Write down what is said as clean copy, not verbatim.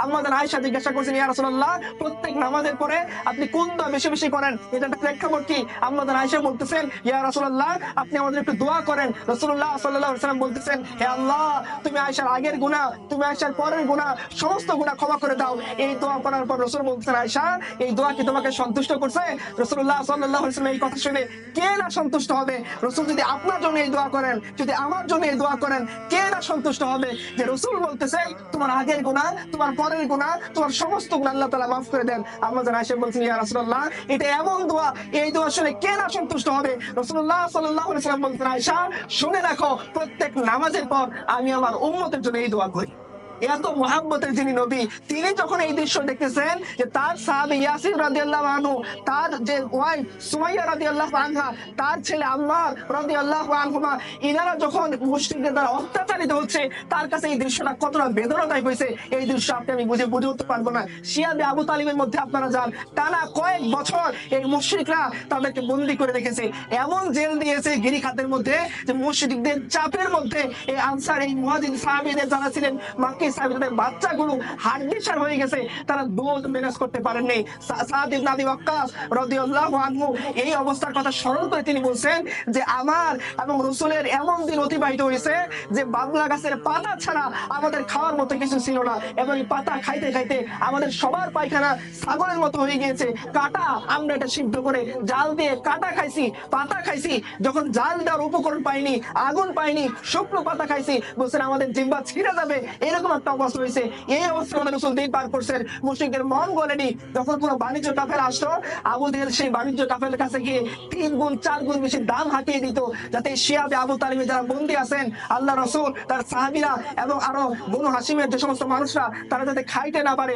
আম্মা জান আয়েশা জিজ্ঞাসা করছেন, ইয়া রাসূলুল্লাহ, প্রত্যেক নামাজের পরে আপনি কোন দোয়া বেশি বেশি করেন, এটা একটা প্রেক্ষাপট কি? আম্মা জান আয়েশা বলতেছেন, ইয়া রাসূলুল্লাহ, আপনি আমাদের একটু দোয়া করেন। রাসূলুল্লাহ সাল্লাল্লাহু আলাইহি ওয়াসাল্লাম বলতেছেন, হে আল্লাহ, তুমি আয়েশার আগের গুনাহ, তুমি আয়েশার পরের গুনাহ, সমস্ত গুনাহ ক্ষমা করে দাও। এই দোয়া করার পর রাসূল বলতেছেন, আয়েশা, এই দোয়া কি তোমাকে সন্তুষ্ট করছে? রাসূলুল্লাহ সাল্লাল্লাহু আলাইহি ওয়াসাল্লাম এই কথা শুনে কে না সন্তুষ্ট হবে? রাসূল যদি আপনার জন্য এই দোয়া করেন, যদি আমার জন্য এই দোয়া করেন, কে না সন্তুষ্ট হবে? যে রাসূল বলতেছে, তোমার আগের গুনাহ, তোমার পরের গুনাহ, তোমার সমস্ত গুনাহ আল্লাহ তাআলা মাফ করে দেন। আম্মা জান আয়েশা বলছেন, ইয়া রাসূলুল্লাহ, এটা এমন দোয়া, এই দোয়া শুনে কে না সন্তুষ্ট হবে? রাসূলুল্লাহ সাল্লাল্লাহু আলাইহি ওয়াসাল্লাম বলতেন, আয়েশা, শুনে রাখো, প্রত্যেক নামাজের পর আমি আমার উম্মতের জন্য এই দোয়া করি। এত মুহাব্বতের যিনি নবী, তিনি যখন এই দৃশ্য দেখতেছেন যে তার সাহাবী ইয়াসির রাদিয়াল্লাহু আনহু, তার যে ওয়াইফ সুমাইয়া রাদিয়াল্লাহু আনহা, তার ছেলে আম্মার রাদিয়াল্লাহু আনহুমা, ইনারা যখন মুশরিকদের দ্বারা অত্যাচারিত হচ্ছে, তার কাছে এই দৃশ্যটা কতটা বেদনাদায়ক হয়েছে, এই দৃশ্য আমি বুঝে উঠতে পারবো না। শিয়াবে আবু তালিবের মধ্যে আপনারা যান, টানা কয়েক বছর এই মুশরিকরা তাদেরকে বন্দী করে রেখেছে, এমন জেল দিয়েছে গিরিখাতের মধ্যে যে মুশরিকদের চাপের মধ্যে এই আনসার, এই মুহাজির সাহাবীদের যারা ছিলেন মাক্কি সাহাবীদের বাচ্চাগুলো হাড্ডিসার হয়ে গেছে, তারা দুধ ম্যানেজ করতে পারেননি। সাদ ইবনে আবি ওয়াক্কাস রাদিয়াল্লাহু আনহু এই অবস্থার কথা স্মরণ করে তিনি বলছেন যে আমার এবং রাসূলের এমন দিন অতিবাহিত হয়েছে যে বাবলা গাছের পাতা ছাড়া আমাদের খাওয়ার মতো কিছু ছিল না, এবং এই পাতা খাইতে খাইতে আমাদের সবার পায়খানা ছাগলের মতো হয়ে গিয়েছে। কাটা, আমরা এটা সিদ্ধ করে জাল দিয়ে কাটা খাইছি, পাতা খাইছি, যখন জাল দেওয়ার উপকরণ পাইনি, আগুন পাইনি, শুকনো পাতা খাইছি, বলছেন আমাদের জিহ্বা ছিঁড়ে যাবে, এরকম একটা অবস্থা হয়েছে। এই অবস্থা আমাদের রাসূল দিন পার করছেন। মুশরিকদের মন গলেনি। যখন কোনো বাণিজ্য কাফেলা আসতো, আবু জেহেল সেই বাণিজ্য কাফেলার কাছে গিয়ে 3 গুণ 4 গুণ বেশি দাম হাঁকিয়ে দিত, যাতে শিয়াবে আবু তালিবে যারা বন্দী আছেন, আল্লাহ রাসূল, তার সাহাবীরা এবং আরো বনু হাশিমের যে সমস্ত মানুষরা, তারা যাতে খাইতে না পারে।